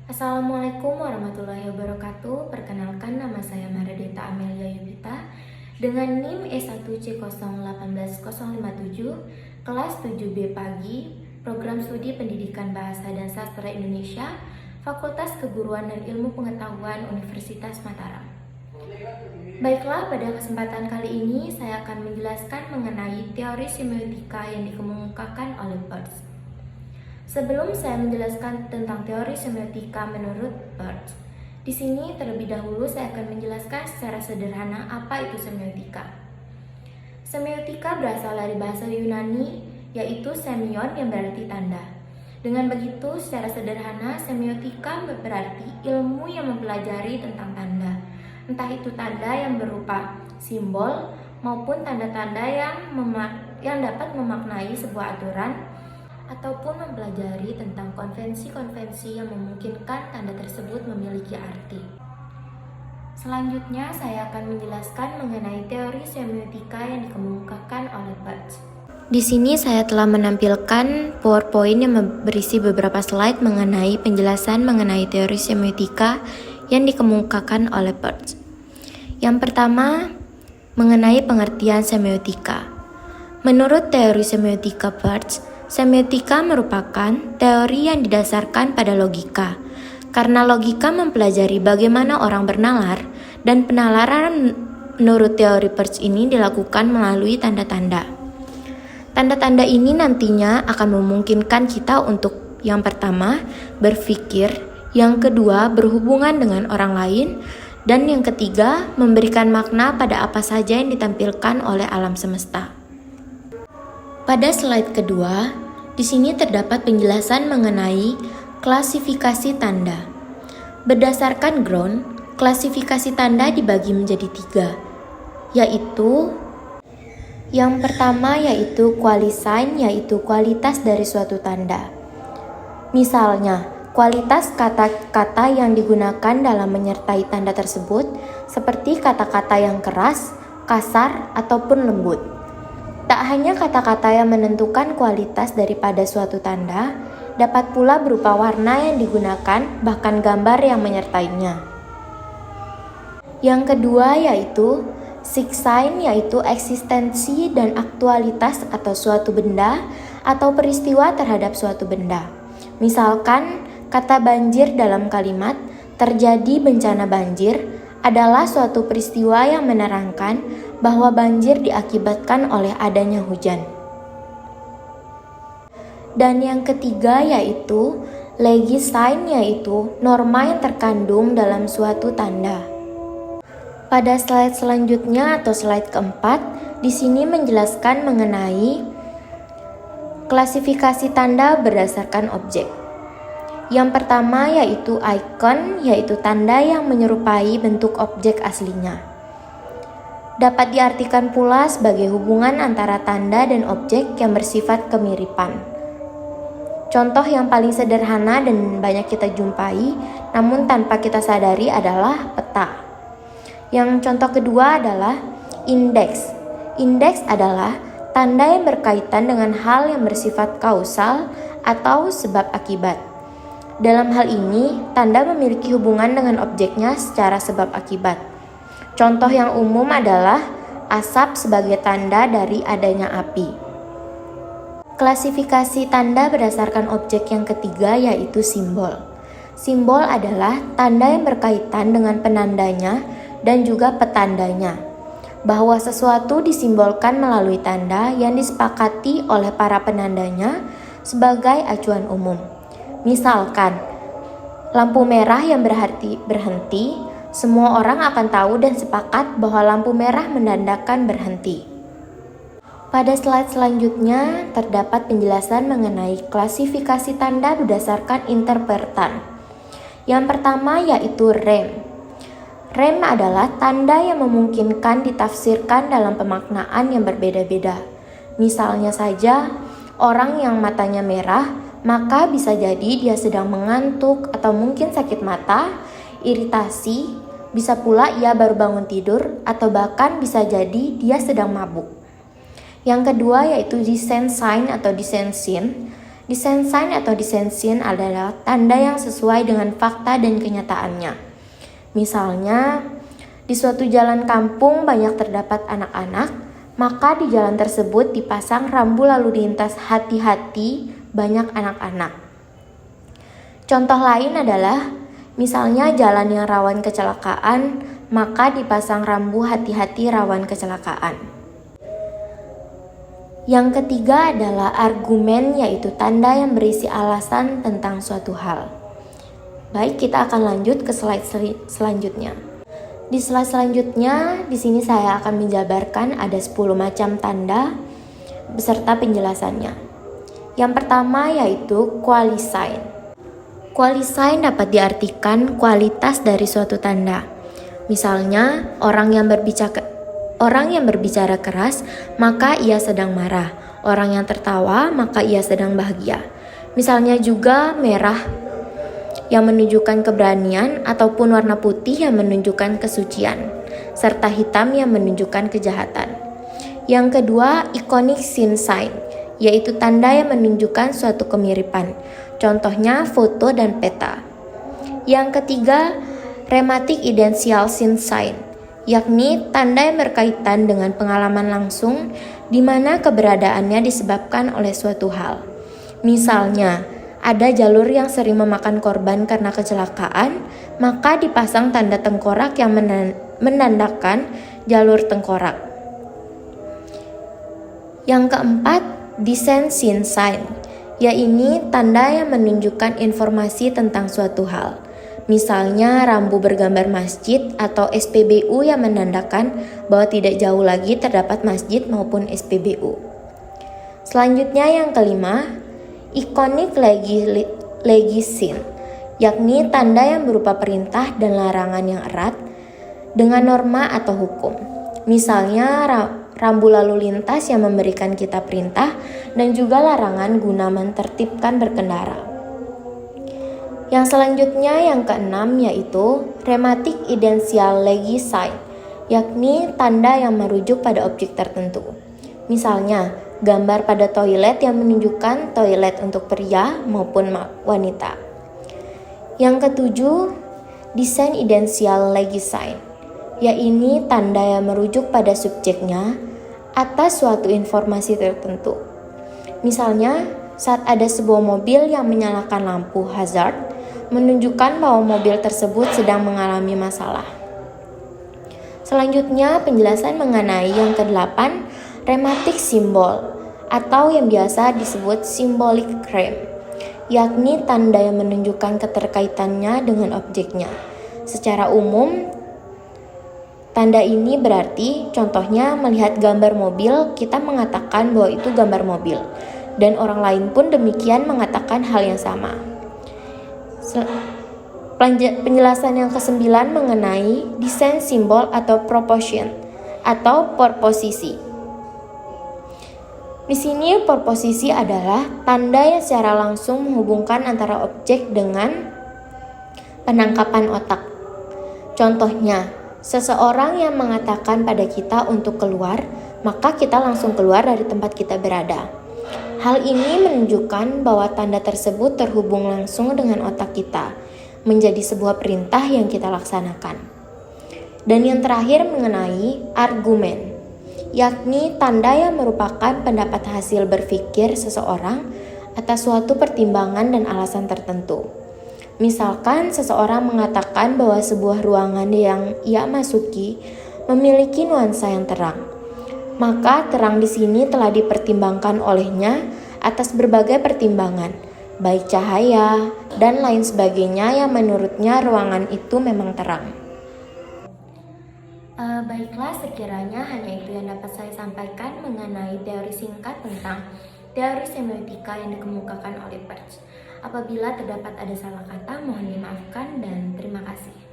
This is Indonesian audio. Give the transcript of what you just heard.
Assalamualaikum warahmatullahi wabarakatuh. Perkenalkan, nama saya Maradeta Amelia Yupita dengan NIM E1C081057 kelas 7B pagi, Program Studi Pendidikan Bahasa dan Sastra Indonesia, Fakultas Keguruan dan Ilmu Pengetahuan Universitas Mataram. Baiklah, pada kesempatan kali ini saya akan menjelaskan mengenai teori semiotika yang dikemukakan oleh Peirce. Sebelum saya menjelaskan tentang teori semiotika menurut Peirce, di sini terlebih dahulu saya akan menjelaskan secara sederhana apa itu semiotika. Semiotika berasal dari bahasa Yunani, yaitu semion yang berarti tanda. Dengan begitu, secara sederhana, semiotika berarti ilmu yang mempelajari tentang tanda. Entah itu tanda yang berupa simbol maupun tanda-tanda yang dapat memaknai sebuah aturan, ataupun mempelajari tentang konvensi-konvensi yang memungkinkan tanda tersebut memiliki arti. Selanjutnya, saya akan menjelaskan mengenai teori semiotika yang dikemukakan oleh Peirce. Di sini saya telah menampilkan PowerPoint yang berisi beberapa slide mengenai penjelasan mengenai teori semiotika yang dikemukakan oleh Peirce. Yang pertama, mengenai pengertian semiotika. Menurut teori semiotika Peirce, semiotika merupakan teori yang didasarkan pada logika, karena logika mempelajari bagaimana orang bernalar, dan penalaran menurut teori Peirce ini dilakukan melalui tanda-tanda. Tanda-tanda ini nantinya akan memungkinkan kita untuk yang pertama, berpikir, yang kedua, berhubungan dengan orang lain, dan yang ketiga, memberikan makna pada apa saja yang ditampilkan oleh alam semesta. Pada slide kedua, di sini terdapat penjelasan mengenai klasifikasi tanda. Berdasarkan Ground, klasifikasi tanda dibagi menjadi 3, yaitu yang pertama yaitu qualisign, yaitu kualitas dari suatu tanda. Misalnya, kualitas kata-kata yang digunakan dalam menyertai tanda tersebut, seperti kata-kata yang keras, kasar, ataupun lembut. Tak hanya kata-kata yang menentukan kualitas daripada suatu tanda, dapat pula berupa warna yang digunakan, bahkan gambar yang menyertainya. Yang kedua yaitu sign, yaitu eksistensi dan aktualitas atau suatu benda atau peristiwa terhadap suatu benda. Misalkan, kata banjir dalam kalimat terjadi bencana banjir adalah suatu peristiwa yang menerangkan bahwa banjir diakibatkan oleh adanya hujan. Dan yang ketiga yaitu legisign, yaitu norma yang terkandung dalam suatu tanda. Pada slide selanjutnya atau slide keempat, di sini menjelaskan mengenai klasifikasi tanda berdasarkan objek. Yang pertama yaitu icon, yaitu tanda yang menyerupai bentuk objek aslinya. Dapat diartikan pula sebagai hubungan antara tanda dan objek yang bersifat kemiripan. Contoh yang paling sederhana dan banyak kita jumpai, namun tanpa kita sadari adalah peta. Yang contoh kedua adalah indeks. Indeks adalah tanda yang berkaitan dengan hal yang bersifat kausal atau sebab akibat. Dalam hal ini, tanda memiliki hubungan dengan objeknya secara sebab akibat. Contoh yang umum adalah asap sebagai tanda dari adanya api. Klasifikasi tanda berdasarkan objek yang ketiga yaitu simbol. Simbol adalah tanda yang berkaitan dengan penandanya dan juga petandanya. Bahwa sesuatu disimbolkan melalui tanda yang disepakati oleh para penandanya sebagai acuan umum. Misalkan, lampu merah yang berarti berhenti, semua orang akan tahu dan sepakat bahwa lampu merah menandakan berhenti. Pada slide selanjutnya, terdapat penjelasan mengenai klasifikasi tanda berdasarkan interpretan. Yang pertama yaitu rem. Rem adalah tanda yang memungkinkan ditafsirkan dalam pemaknaan yang berbeda-beda. Misalnya saja, orang yang matanya merah, maka bisa jadi dia sedang mengantuk atau mungkin sakit mata, iritasi, bisa pula ia baru bangun tidur, atau bahkan bisa jadi dia sedang mabuk. Yang kedua yaitu descent sign atau descent scene. Descent sign atau descent scene adalah tanda yang sesuai dengan fakta dan kenyataannya. Misalnya, di suatu jalan kampung banyak terdapat anak-anak, maka di jalan tersebut dipasang rambu lalu lintas hati-hati banyak anak-anak. Contoh lain adalah, misalnya jalan yang rawan kecelakaan, maka dipasang rambu hati-hati rawan kecelakaan. Yang ketiga adalah argumen, yaitu tanda yang berisi alasan tentang suatu hal. Baik, kita akan lanjut ke slide selanjutnya. Di slide selanjutnya, di sini saya akan menjabarkan ada 10 macam tanda beserta penjelasannya. Yang pertama yaitu qualisign. Qualisign dapat diartikan kualitas dari suatu tanda. Misalnya, orang yang berbicara keras, maka ia sedang marah. Orang yang tertawa, maka ia sedang bahagia. Misalnya juga merah yang menunjukkan keberanian ataupun warna putih yang menunjukkan kesucian, serta hitam yang menunjukkan kejahatan. Yang kedua, iconic scene sign, yaitu tanda yang menunjukkan suatu kemiripan. Contohnya foto dan peta. Yang ketiga, thematic idential scene sign, yakni tanda yang berkaitan dengan pengalaman langsung di mana keberadaannya disebabkan oleh suatu hal. Misalnya, ada jalur yang sering memakan korban karena kecelakaan, maka dipasang tanda tengkorak yang menandakan jalur tengkorak. Yang keempat, descent scene sign, yaitu tanda yang menunjukkan informasi tentang suatu hal. Misalnya rambu bergambar masjid atau SPBU yang menandakan bahwa tidak jauh lagi terdapat masjid maupun SPBU. Selanjutnya yang kelima, iconic legislation, yakni tanda yang berupa perintah dan larangan yang erat dengan norma atau hukum. Misalnya rambu lalu lintas yang memberikan kita perintah dan juga larangan guna menertibkan berkendara. Yang selanjutnya yang keenam yaitu thematic idential sign, yakni tanda yang merujuk pada objek tertentu. Misalnya, gambar pada toilet yang menunjukkan toilet untuk pria maupun wanita. Yang ketujuh, design idential sign, yaitu tanda yang merujuk pada subjeknya atas suatu informasi tertentu. Misalnya, saat ada sebuah mobil yang menyalakan lampu hazard, menunjukkan bahwa mobil tersebut sedang mengalami masalah. Selanjutnya, penjelasan mengenai yang kedelapan, thematic symbol atau yang biasa disebut symbolic frame, yakni tanda yang menunjukkan keterkaitannya dengan objeknya. Secara umum, tanda ini berarti, contohnya melihat gambar mobil, kita mengatakan bahwa itu gambar mobil, dan orang lain pun demikian mengatakan hal yang sama. Penjelasan yang kesembilan mengenai design simbol atau proportion atau proposisi. Di sini proposisi adalah tanda yang secara langsung menghubungkan antara objek dengan penangkapan otak. Contohnya, seseorang yang mengatakan pada kita untuk keluar, maka kita langsung keluar dari tempat kita berada. Hal ini menunjukkan bahwa tanda tersebut terhubung langsung dengan otak kita, menjadi sebuah perintah yang kita laksanakan. Dan yang terakhir mengenai argumen, yakni tanda yang merupakan pendapat hasil berpikir seseorang atas suatu pertimbangan dan alasan tertentu. Misalkan seseorang mengatakan bahwa sebuah ruangan yang ia masuki memiliki nuansa yang terang. Maka terang di sini telah dipertimbangkan olehnya atas berbagai pertimbangan, baik cahaya dan lain sebagainya yang menurutnya ruangan itu memang terang. Baiklah, sekiranya hanya itu yang dapat saya sampaikan mengenai teori singkat tentang teori semiotika yang dikemukakan oleh Birch. Apabila terdapat ada salah kata, mohon dimaafkan dan terima kasih.